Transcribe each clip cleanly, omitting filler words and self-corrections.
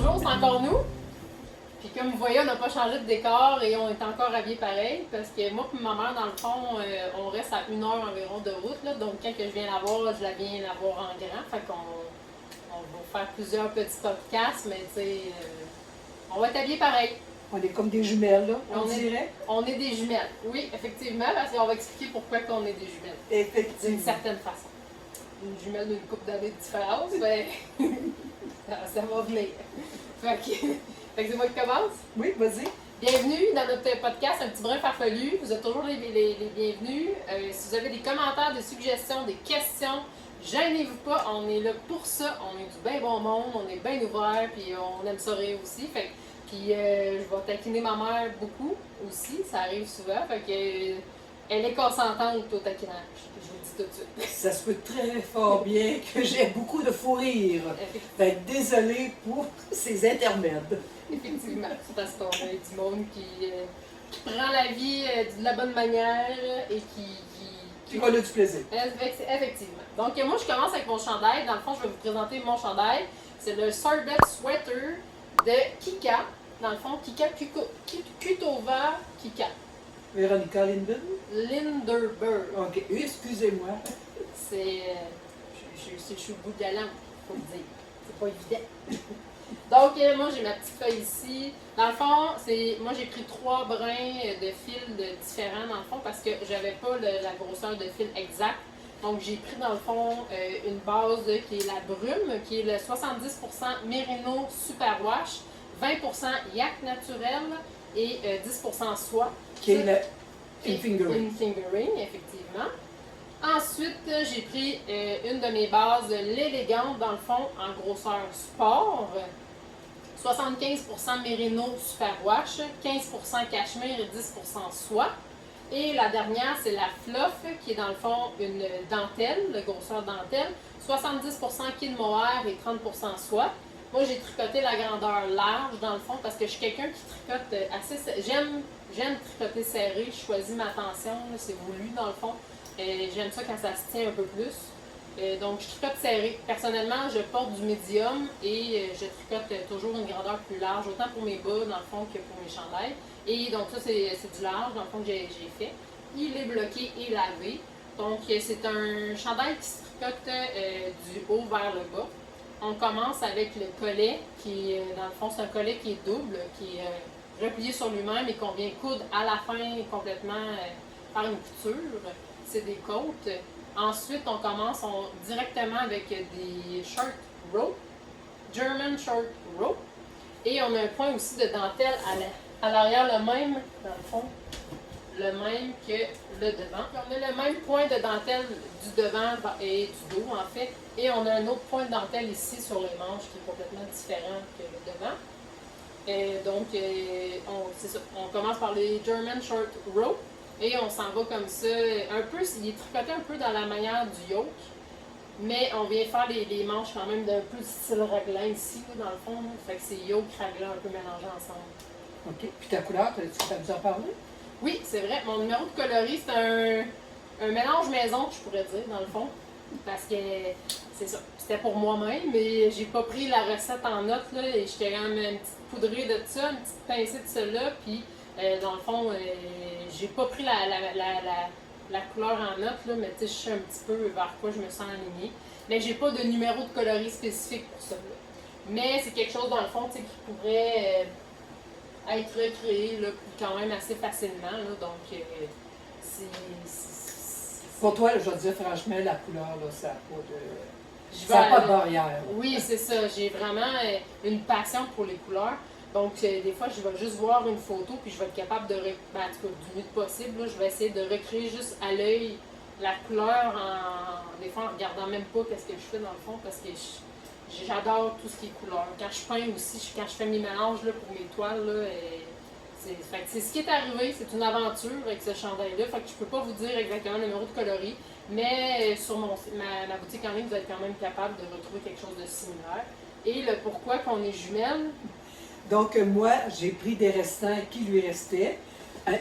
bonjour, c'est encore nous. Puis comme vous voyez, on n'a pas changé de décor et on est encore habillés pareil parce que moi et ma mère, dans le fond, on reste à 1 heure environ de route. Là, donc quand que je viens la voir, je la viens la voir en grand. Fait qu'on va faire plusieurs petits podcasts, mais tu sais, on va être habillés pareil. On est comme des jumelles, là, on dirait. On est des jumelles, oui, effectivement, parce qu'on va expliquer pourquoi on est des jumelles. Effectivement. D'une certaine façon. Une jumelle d'une couple d'années de différence, mais ça va venir. Fait que c'est moi qui commence. Oui, vas-y. Bienvenue dans notre podcast Un petit brin farfelu. Vous êtes toujours les bienvenus. Si vous avez des commentaires, des suggestions, des questions, gênez-vous pas, on est là pour ça. On est du bien bon monde, on est bien ouvert, puis on aime ça rire aussi. Puis je vais taquiner ma mère beaucoup aussi, ça arrive souvent. Fait que elle est consentante au taquinage, je vous le dis tout de suite. Ça se peut très fort bien que j'ai beaucoup de fou rire. Fait que désolée pour ces intermèdes. Effectivement, c'est parce qu'on a du monde qui prend la vie de la bonne manière et Qui va là du plaisir. Effectivement. Donc moi, je commence avec mon chandail. Dans le fond, je vais vous présenter mon chandail. C'est le Sorbet Sweater de Kika. Dans le fond, Kutova Kika. Véronica Linden? Linderberg. Ok, excusez-moi. C'est. Je suis au bout de la langue, faut le dire. C'est pas évident. Donc, moi, j'ai ma petite feuille ici. Dans le fond, moi, j'ai pris 3 brins de fil différents, dans le fond, parce que j'avais pas la grosseur de fil exacte. Donc, j'ai pris, dans le fond, une base qui est la brume, qui est le 70% Merino Superwash, 20% Yak naturel et 10% soie. Qui est le infingering. Infingering, effectivement. Ensuite, j'ai pris une de mes bases, l'élégante, dans le fond, en grosseur sport. 75% Merino Superwash, 15% Cachemire et 10% soie. Et la dernière, c'est la Fluff, qui est dans le fond une dentelle, le grosseur dentelle. 70% Kid Mohair et 30% soie. Moi, j'ai tricoté la grandeur large, dans le fond, parce que je suis quelqu'un qui tricote assez... J'aime tricoter serré, je choisis ma tension, c'est voulu, dans le fond. J'aime ça quand ça se tient un peu plus. Donc, je tricote serré. Personnellement, je porte du médium et je tricote toujours une grandeur plus large, autant pour mes bas, dans le fond, que pour mes chandails. Et donc, ça, c'est du large, dans le fond, que j'ai fait. Il est bloqué et lavé. Donc, c'est un chandail qui se tricote du haut vers le bas. On commence avec le collet, qui, dans le fond, c'est un collet qui est double, qui est replié sur lui-même et qu'on vient coudre à la fin complètement par une couture. C'est des côtes. Ensuite, on commence directement avec des short rope, German short rope. Et on a un point aussi de dentelle à l'arrière, le même, dans le fond, le même que le devant. On a le même point de dentelle du devant et du dos, en fait. Et on a un autre point de dentelle ici sur les manches qui est complètement différent que le devant. Et donc, c'est ça. On commence par les German short rope. Et on s'en va comme ça, un peu, il est tricoté un peu dans la manière du yoke, mais on vient faire les manches quand même d'un peu style raglan ici, dans le fond. Fait que c'est yoke, raglan un peu mélangés ensemble. Ok, puis ta couleur, tu as dû en parler? Oui, c'est vrai. Mon numéro de coloris, c'est un mélange maison, je pourrais dire, dans le fond. Parce que c'est ça. C'était pour moi-même, mais j'ai pas pris la recette en note, là, et j'étais quand même une petite poudrée de ça, une petite pincée de cela, puis dans le fond, j'ai pas pris la couleur en note, là, mais je sais un petit peu vers quoi je me sens alignée. Mais j'ai pas de numéro de coloris spécifique pour ça. Là. Mais c'est quelque chose, dans le fond, qui pourrait être recréé là, quand même assez facilement. Là, donc, Pour toi, je vais te dire franchement, la couleur, là, ça n'a pas de barrière. Oui, c'est ça. J'ai vraiment une passion pour les couleurs. Donc, des fois, je vais juste voir une photo, puis je vais être capable de, en tout cas, du mieux possible, là, je vais essayer de recréer juste à l'œil la couleur, des fois en regardant même pas ce que je fais dans le fond, parce que j'adore tout ce qui est couleur. Quand je peins aussi, quand je fais mes mélanges là, pour mes toiles, là, c'est ce qui est arrivé, c'est une aventure avec ce chandail-là. Fait que je peux pas vous dire exactement le numéro de coloris, mais sur ma boutique en ligne, vous êtes quand même capable de retrouver quelque chose de similaire. Et le pourquoi qu'on est jumelles. Donc, moi, j'ai pris des restants qui lui restaient.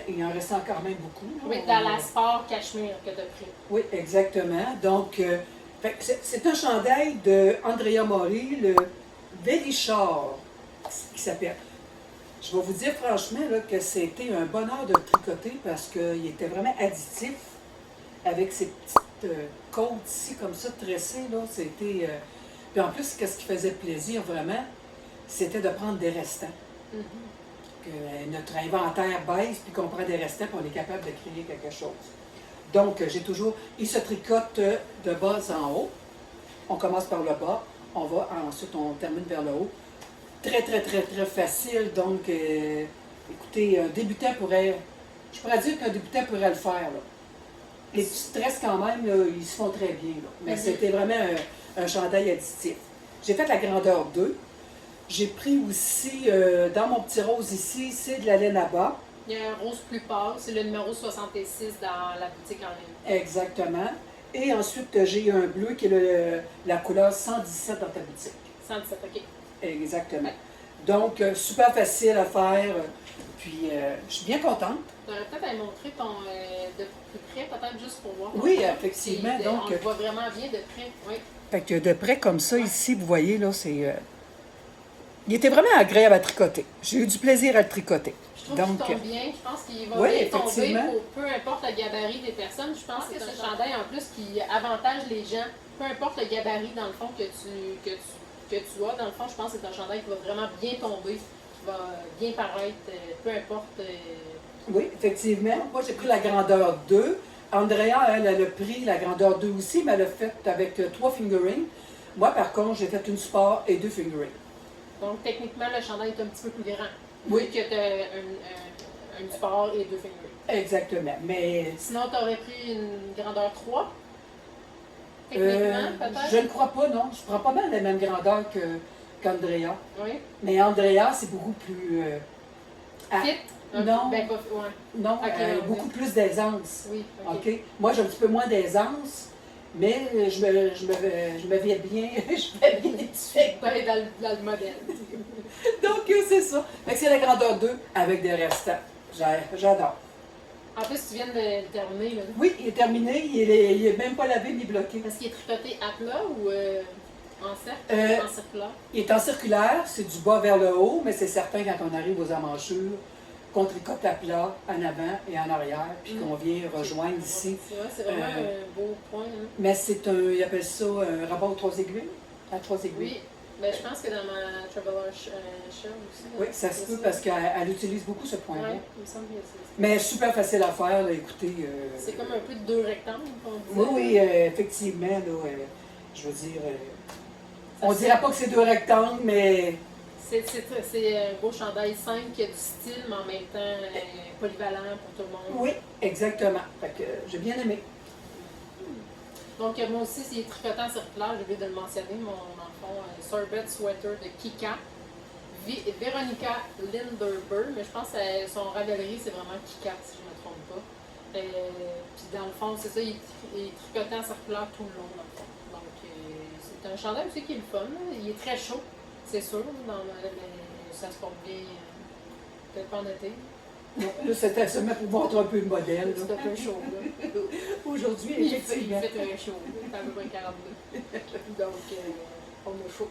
Il en restait quand même beaucoup. Oui, dans la sport cachemire que tu as pris. Oui, exactement. Donc, c'est un chandail de Andrea Mori, le Vélichard. qui s'appelle. Je vais vous dire franchement là, que c'était un bonheur de le tricoter parce qu'il était vraiment additif avec ses petites côtes ici comme ça tressées. Là, c'était, puis en plus, qu'est-ce qui faisait plaisir vraiment, c'était de prendre des restants. Que notre inventaire baisse, puis qu'on prend des restants, puis on est capable de créer quelque chose. Donc, j'ai toujours... Il se tricote de bas en haut. On commence par le bas, ensuite on termine vers le haut. Très, très, très, très facile. Donc, écoutez, un débutant pourrait... Je pourrais dire qu'un débutant pourrait le faire, là. Les petits tresses, quand même, là, ils se font très bien, là. Mais c'était vraiment un chandail additif. J'ai fait la grandeur 2. J'ai pris aussi, dans mon petit rose ici, c'est de la laine à bas. Il y a un rose plus pâle, c'est le numéro 66 dans la boutique en ligne. Exactement. Et ensuite, j'ai un bleu qui est la couleur 117 dans ta boutique. 117, OK. Exactement. Donc, super facile à faire. Puis, je suis bien contente. Tu aurais peut-être à montrer ton de plus près, peut-être juste pour voir. Oui, effectivement. Donc, on le voit vraiment bien de près, oui. Fait que de près comme ça, ici, vous voyez, là, c'est... il était vraiment agréable à tricoter. J'ai eu du plaisir à le tricoter. Je trouve qu'il tombe bien. Je pense qu'il va oui, bien tomber effectivement. pour peu importe le gabarit des personnes. Je pense que c'est un chandail en plus qui avantage les gens. Peu importe le gabarit, dans le fond, que tu as. Dans le fond, je pense que c'est un chandail qui va vraiment bien tomber, qui va bien paraître, peu importe. Oui, effectivement. Moi, j'ai pris la grandeur 2. Andrea, elle a pris la grandeur 2 aussi, mais elle l'a fait avec 3 fingerings. Moi, par contre, j'ai fait une sport et 2 fingerings. Donc, techniquement, le chandail est un petit peu plus grand. Oui. Que tu as un sport et 2 fingerings. Exactement. Mais... Sinon, tu aurais pris une grandeur 3? Techniquement, peut-être? Je ne crois pas, non. Je prends pas mal la même grandeur qu'Andrea. Oui. Mais Andrea, c'est beaucoup plus... Fit? Non. Ben, pas, ouais. Non, Okay, beaucoup plus d'aisance. Oui, OK. Moi, j'ai un petit peu moins d'aisance, mais je me vais bien, je fais bien Dans le modèle. Donc, c'est ça. Fait que c'est la grandeur 2 avec des restants. J'adore. En plus, tu viens de le terminer, là. Oui, il est terminé. Il est même pas lavé ni bloqué. Est-ce qu'il est tricoté à plat ou en cercle? En circulaire? Il est en circulaire, c'est du bas vers le haut, mais c'est certain quand on arrive aux emmanchures, qu'on tricote à plat en avant et en arrière, puis qu'on vient rejoindre ici. C'est vraiment un beau point. Hein? Mais c'est ils appellent ça un rabat aux 3 aiguilles, à 3 aiguilles. Oui, ben, je pense que dans ma Traveler Shell aussi. Oui, ça se peut parce qu'elle utilise beaucoup ce point-là. Oui, il me semble que c'est. Mais super facile à faire, là, écoutez. C'est comme un peu de 2 rectangles, qu'on dit. Oui, oui, effectivement, là, je veux dire, on dirait pas que c'est 2 rectangles, mais... C'est un beau chandail simple qui a du style, mais en même temps polyvalent pour tout le monde. Oui, exactement. Fait que j'ai bien aimé. Donc, moi aussi, c'est tricotant circulaire, j'ai oublié de le mentionner, mon enfant, Sorbet Sweater de Kika. Véronica Linderberg, mais je pense que son ravellerie, c'est vraiment Kika, si je ne me trompe pas. Puis dans le fond, c'est ça, il est tricotant circulaire tout le long, dans le fond. Donc, c'est un chandail aussi qui est le fun. Là. Il est très chaud, c'est sûr, ça se porte bien, peut-être pas en été. Non, là, c'était seulement pour montrer un peu le modèle. C'est un peu chaud, là. Aujourd'hui, Il effectivement. fait très chaud, c'est à peu près 42. Donc, on est chaud.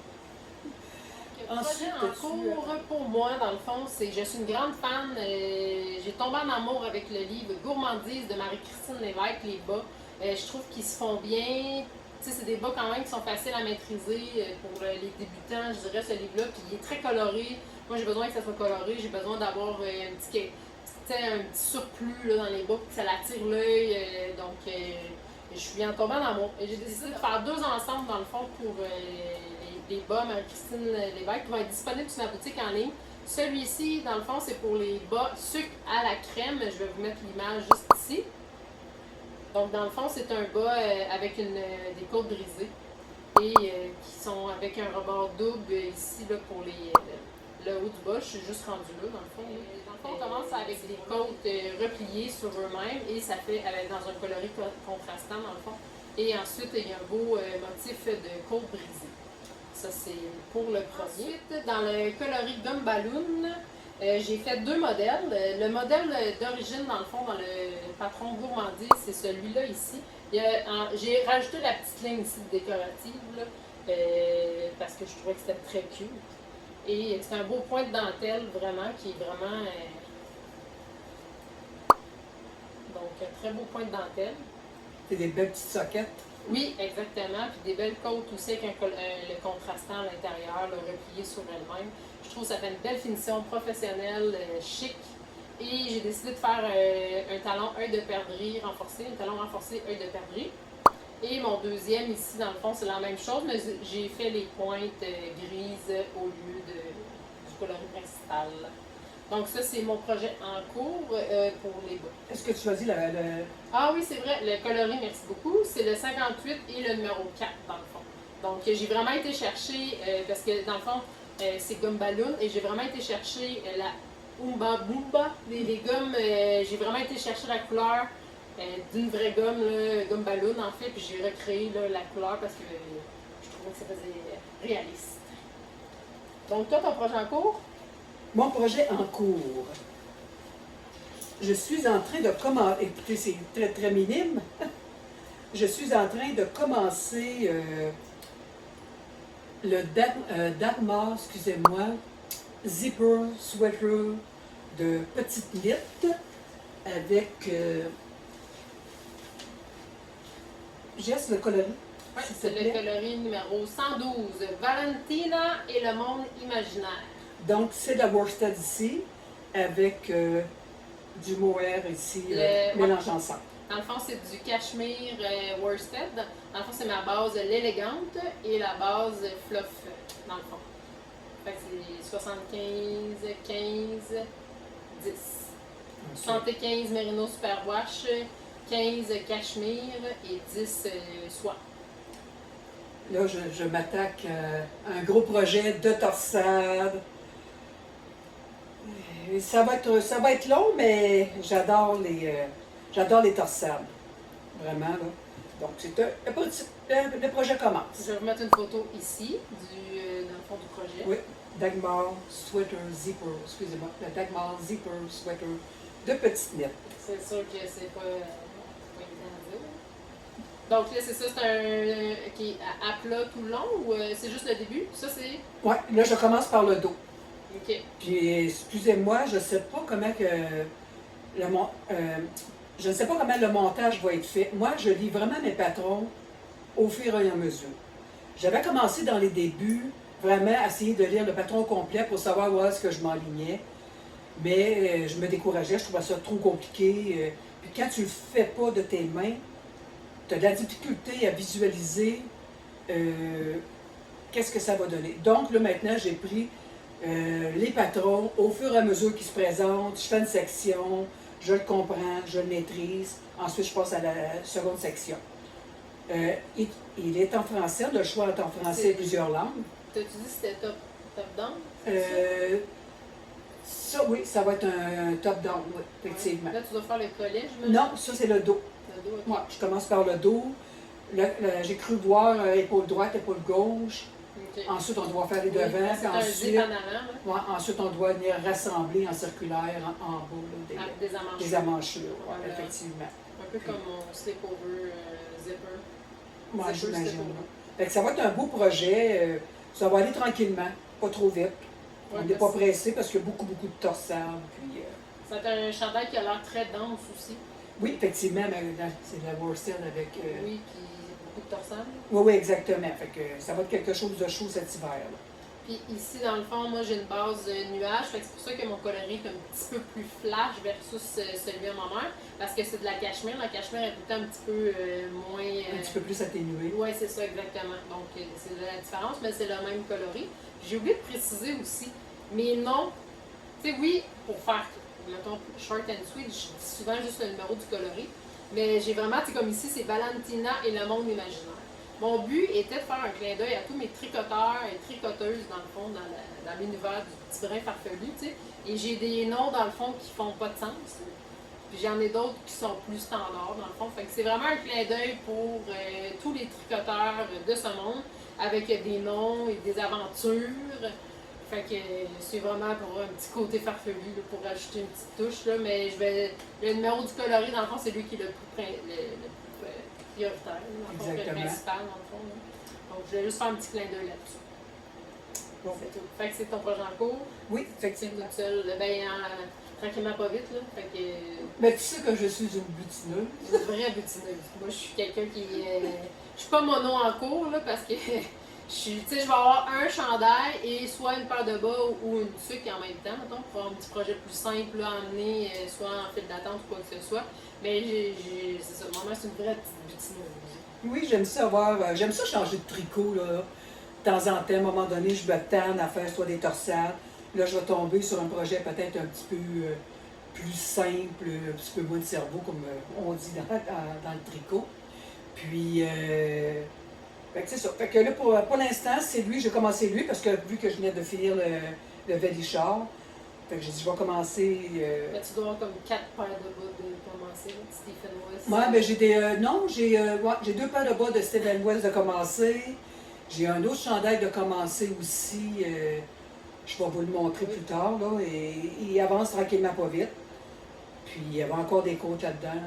Ensuite, en cours pour moi, dans le fond, c'est je suis une grande fan. J'ai tombé en amour avec le livre Gourmandise de Marie-Christine Lévesque, les bas. Je trouve qu'ils se font bien. Tu sais, c'est des bas quand même qui sont faciles à maîtriser pour les débutants, je dirais, ce livre-là. Puis il est très coloré. Moi, j'ai besoin que ça soit coloré. J'ai besoin d'avoir un petit surplus là, dans les bas pour que ça l'attire l'œil. Donc, je suis en tombant en amour. Et j'ai décidé de faire 2 ensembles, dans le fond, pour les bas Marie-Christine Lévesque qui vont être disponibles sur ma boutique en ligne. Celui-ci, dans le fond, c'est pour les bas sucre à la crème. Je vais vous mettre l'image juste ici. Donc, dans le fond, c'est un bas avec des côtes brisées et qui sont avec un rebord double ici là, pour le haut du bas. Je suis juste rendue là, dans le fond. Dans le fond, on commence avec des côtes repliées sur eux-mêmes et ça fait dans un coloris contrastant, dans le fond. Et ensuite, il y a un beau motif de côte brisée. Ça, c'est pour le premier. Ensuite, dans le coloris Gum Balloon, j'ai fait 2 modèles. Le modèle d'origine, dans le fond, dans le patron Gourmandise, c'est celui-là ici. J'ai rajouté la petite ligne ici décorative, là, parce que je trouvais que c'était très cute. Et c'est un beau point de dentelle, vraiment, qui est vraiment... donc, un très beau point de dentelle. C'est des belles petites soquettes. Oui, exactement. Puis des belles côtes aussi avec le contrastant à l'intérieur, le replié sur elle-même. Je trouve que ça fait une belle finition professionnelle, chic. Et j'ai décidé de faire un talon œil de perdrix renforcé, un talon renforcé œil de perdrix. Et mon deuxième ici, dans le fond, c'est la même chose, mais j'ai fait les pointes grises au lieu du coloris principal. Donc ça, c'est mon projet en cours pour les bas. Est-ce que tu choisis le... Ah oui, c'est vrai, le coloris, merci beaucoup, c'est le 58 et le numéro 4, dans le fond. Donc j'ai vraiment été chercher, parce que dans le fond, c'est gomme ballon, et j'ai vraiment été chercher la Oomba Boomba, les gommes, j'ai vraiment été chercher la couleur d'une vraie gomme, là, gomme ballon en fait, puis j'ai recréé là, la couleur parce que je trouvais que ça faisait réaliste. Donc toi, ton projet en cours? Mon projet en cours. Je suis en train de commencer, écoutez, c'est très très minime. Je suis en train de commencer le Dagmar, excusez-moi, zipper sweater de petite knit avec Jess, le coloris. Oui, s'il te c'est le plaît. coloris numéro 112, Valentina et le monde imaginaire. Donc, c'est de la worsted ici, avec du mohair ici, mélangé ensemble. Dans le fond, c'est du cachemire worsted. Dans le fond, c'est ma base l'élégante et la base fluff, dans le fond. Fait que c'est 75, 15, 10. 75 Merino Superwash, 15 cachemire et 10 soie. Là, je m'attaque à un gros projet de torsade. Et ça va être long, mais j'adore les torsades. Vraiment, là. Donc, le projet commence. Je vais vous mettre une photo ici, dans le fond du projet. Oui, Dagmar Sweater Zipper, excusez-moi, le Dagmar Zipper Sweater de petite knit. C'est sûr que c'est pas évident à dire. Donc là, c'est ça, c'est un qui est à plat tout le long ou c'est juste le début? Ça, c'est... Oui, là, je commence par le dos. OK. Puis, excusez-moi, je ne sais pas comment que je ne sais pas comment le montage va être fait. Moi, je lis vraiment mes patrons au fur et à mesure. J'avais commencé dans les débuts, vraiment à essayer de lire le patron complet pour savoir où est-ce que je m'enlignais. Mais je me décourageais, je trouvais ça trop compliqué. Puis quand tu ne le fais pas de tes mains, tu as de la difficulté à visualiser qu'est-ce que ça va donner. Donc là, maintenant, j'ai pris les patrons au fur et à mesure qu'ils se présentent. Je fais une section, je le comprends, je le maîtrise. Ensuite, je passe à la seconde section. Il est en français, le choix est en français et plusieurs langues. T'as-tu dit que c'était top-down? Ça, oui, ça va être un top-down, oui, effectivement. Là, tu dois faire le collet, je me Non, ça, c'est le dos. Le dos, OK. Moi, je commence par le dos. J'ai cru voir épaule droite, épaule gauche. OK. Ensuite, on doit faire les Oui, devants. c'est un zip en avant, là, Ouais, ensuite, on doit venir rassembler en circulaire en bas là, avec des amanches. des amanchures, ouais, Voilà. effectivement. Un peu comme mon slip-over zipper. Moi, Zipper, j'imagine. slip-over. Fait que ça va être un beau projet. Ça va aller tranquillement, pas trop vite. Ouais, On n'est pas parce- pressé parce qu'il y a beaucoup de torsades. Puis, C'est un chandail qui a l'air très dense aussi. oui, effectivement, mais c'est de la worsted avec. Oui, puis beaucoup de torsades. Oui, oui, exactement. Fait que ça va être quelque chose de chaud cet hiver. Là. Puis ici, dans le fond, moi, j'ai une base nuage. Fait que c'est pour ça que mon coloris est un petit peu plus flash versus celui à ma mère. Parce que c'est de la cachemire. La cachemire est tout le temps un petit peu moins... Un petit peu plus atténué. Oui, c'est ça, exactement. Donc, c'est la différence, mais c'est le même coloris. J'ai oublié de préciser aussi, mais non, tu sais, oui, pour faire, mettons, short and sweet, je dis souvent juste le numéro du coloris, mais j'ai vraiment, tu sais, comme ici, c'est Valentina et le monde imaginaire. Mon but était de faire un clin d'œil à tous mes tricoteurs et tricoteuses, dans le fond, dans l'univers du petit brin farfelu, tu sais. Et j'ai des noms, dans le fond, qui font pas de sens. Puis j'en ai d'autres qui sont plus standards, dans le fond. Fait que c'est vraiment un clin d'œil pour tous les tricoteurs de ce monde, avec des noms et des aventures. Fait que c'est vraiment pour un petit côté farfelu, là, pour rajouter une petite touche. Là, mais le numéro du coloris, dans le fond, c'est lui qui est le plus prioritaire, dans le fond, le Exactement. principal, dans le fond. Là. Donc je vais juste faire un petit clin d'œil là-dessus. Bon. C'est tout. Fait que c'est ton projet en cours. Oui, C'est effectivement. toute seule. Ben, tranquillement, pas vite, là. Fait que. Mais tu sais que je suis une butineuse. Une vraie butineuse. Moi, je suis quelqu'un qui. Je suis pas mono en cours, là, parce que. Tu sais, je vais avoir un chandail et soit une paire de bas ou une tuque en même temps, mettons, pour avoir un petit projet plus simple là, à amener, soit en file d'attente ou quoi que ce soit. Mais c'est ça, maman, c'est une vraie petite butineuse. Oui, j'aime ça changer de tricot, là. De temps en temps, à un moment donné, je me tanne à faire soit des torsades. Là, je vais tomber sur un projet peut-être un petit peu plus simple, un petit peu moins de cerveau, comme on dit dans le tricot. Puis, fait que c'est ça. Fait que là, pour l'instant, c'est lui, j'ai commencé lui, parce que vu que je venais de finir le Vélichard, fait que j'ai dit, je vais commencer. Mais tu dois avoir comme 4 paires de bas de commencer, là, Stephen West. Ouais, ben j'ai j'ai 2 paires de bas de Stephen West de commencer. J'ai un autre chandail de commencer aussi. Je vais vous le montrer plus tard, là. Et il avance tranquillement pas vite. Puis il y avait encore des côtes là-dedans.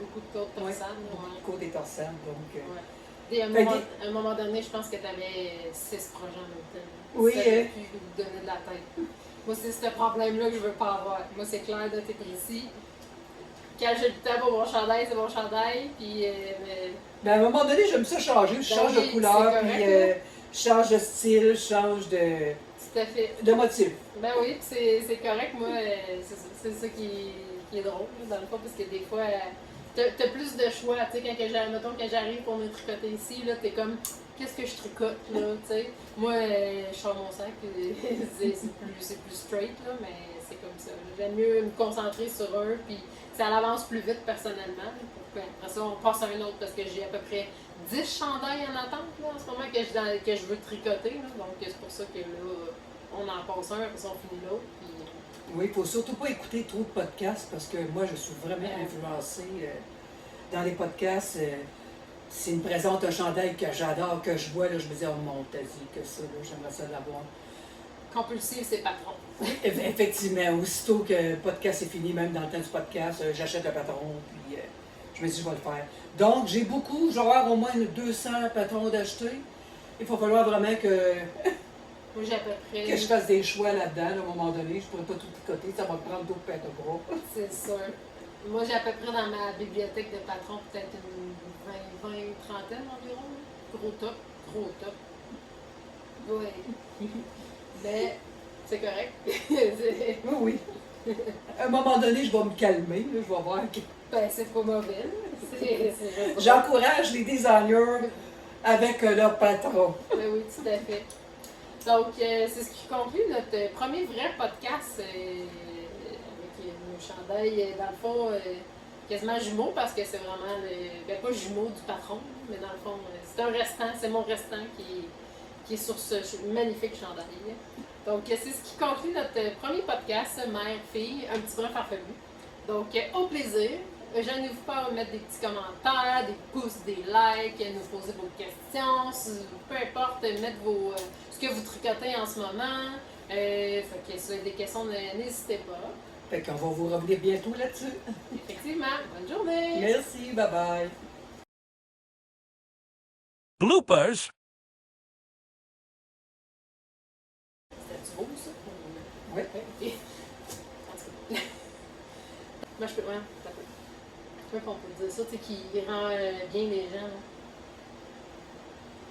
Beaucoup de côtes Ouais, torsades. beaucoup de côtes et torsades. Donc, Ouais. Et à un moment donné, je pense que tu avais 6 projets en même temps. Oui, Ça aurait pu vous donner de la tête. Moi, c'est ce problème-là que je veux pas avoir. Moi, c'est clair, de t'es précis. Quand j'ai le temps pour mon chandail, c'est mon chandail. Puis, ben, à un moment donné, j'aime ça changer. Je change de couleur, c'est puis correct, je change de style, je change tout à fait. de motif. Ben oui, puis c'est correct. Moi, c'est ça qui est drôle, là, dans le fond, parce que des fois, t'as plus de choix. Tu sais, mettons, quand j'arrive pour me tricoter ici, là, t'es comme, qu'est-ce que je tricote, là, tu sais. Moi, je sors mon sac, c'est plus straight, là, mais c'est comme ça. J'aime mieux me concentrer sur eux, puis ça avance plus vite personnellement. Après ça, on passe à un autre, parce que j'ai à peu près 10 chandails en attente, là, en ce moment, que je veux tricoter, là. Donc, c'est pour ça que là, on en passe un, après ça, on finit l'autre. Puis, Oui, il ne faut surtout pas écouter trop de podcasts parce que moi, je suis vraiment influencée dans les podcasts. S'ils me présentent un chandail que j'adore, que je vois, là, je me dis, oh mon Dieu, que ça, là, j'aimerais ça l'avoir. compulsif, c'est patron. Effectivement, aussitôt que le podcast est fini, même dans le temps du podcast, j'achète un patron, puis je me dis, je vais le faire. Donc, j'ai beaucoup, je vais avoir au moins 200 patrons d'acheter. Il va falloir vraiment que Moi, j'ai à peu près. je fasse des choix là-dedans, là, à un moment donné. Je ne pourrais pas tout picoter, ça va me prendre d'autres paires de bras. C'est sûr. Moi, j'ai à peu près dans ma bibliothèque de patrons peut-être une 20, trentaine environ. Gros top. Gros top. Oui. Mais c'est correct. Oui, oui. À un moment donné, je vais me calmer, là, je vais voir. Ben, c'est pas mauvais. C'est J'encourage les designers avec leur patron. Ben oui, tout à fait. Donc, c'est ce qui conclut notre premier vrai podcast avec nos chandails, dans le fond, quasiment jumeaux, parce que c'est vraiment, ben pas jumeaux du patron, mais dans le fond, c'est un restant, c'est mon restant qui est sur ce magnifique chandail. Donc, c'est ce qui conclut notre premier podcast, Mère-Fille, un petit brin farfelu. Donc, au plaisir. Gênez-vous pas à mettre des petits commentaires, des pouces, des likes, nous poser vos questions, peu importe, mettre ce que vous tricotez en ce moment. Fait que si vous avez des questions, n'hésitez pas. Fait qu'on va vous revenir bientôt là-dessus. Effectivement, bonne journée! Merci, bye bye. Bloopers. C'était-tu beau, ça? Oui. Ok. En tout cas. Moi, je peux. Ouais, ça peut. Comment qu'on peut dire ça, tu sais, qui rend bien les gens. Là.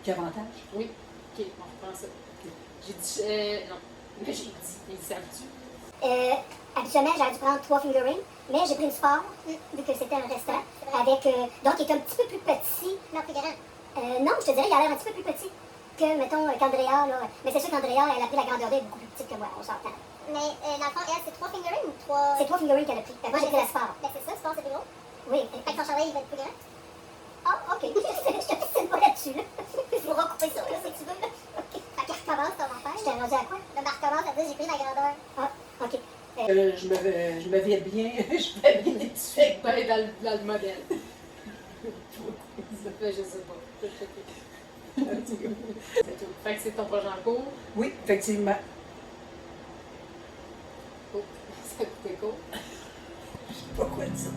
Qu'avantage? Oui. Ok, on reprend ça. J'ai dit. Non. Mais j'ai dit. Ils savent-tu? Habituellement, j'aurais dû prendre 3 fingerings, mais j'ai pris une sport, vu que c'était un restaurant, avec, donc il est un petit peu plus petit. Non, plus grand. Non, je te dirais, il a l'air un petit peu plus petit que, mettons, qu'Andrea, là. Mais c'est sûr qu'Andrea, elle a pris la grandeur d'elle beaucoup plus petite que moi, on s'entend. Mais dans le fond, elle, c'est 3 fingerings ou 3... C'est 3 fingerings qu'elle a pris. Moi, j'ai pris la sport. Ben, c'est ça, sport, c'est plus gros. Oui. Fait que ton chandail, il va être plus grand. Ah, ok. Je te piscine pas là-dessus, là. Il faut recouper ça, là, si tu veux, là. Ok. Fait qu'elle recommence ton affaire. Je t'ai rendu à quoi? Là, ben, recommence à dire, j'ai pris la grandeur. Ah, ok. Je me vais bien, je vais bien dessus. Ben, dans le modèle. Je sais pas. Je vais checker. C'est tout. Fait que c'est ton projet en cours. Oui, effectivement. Oh, ça a coupé court. Je sais pas quoi dire.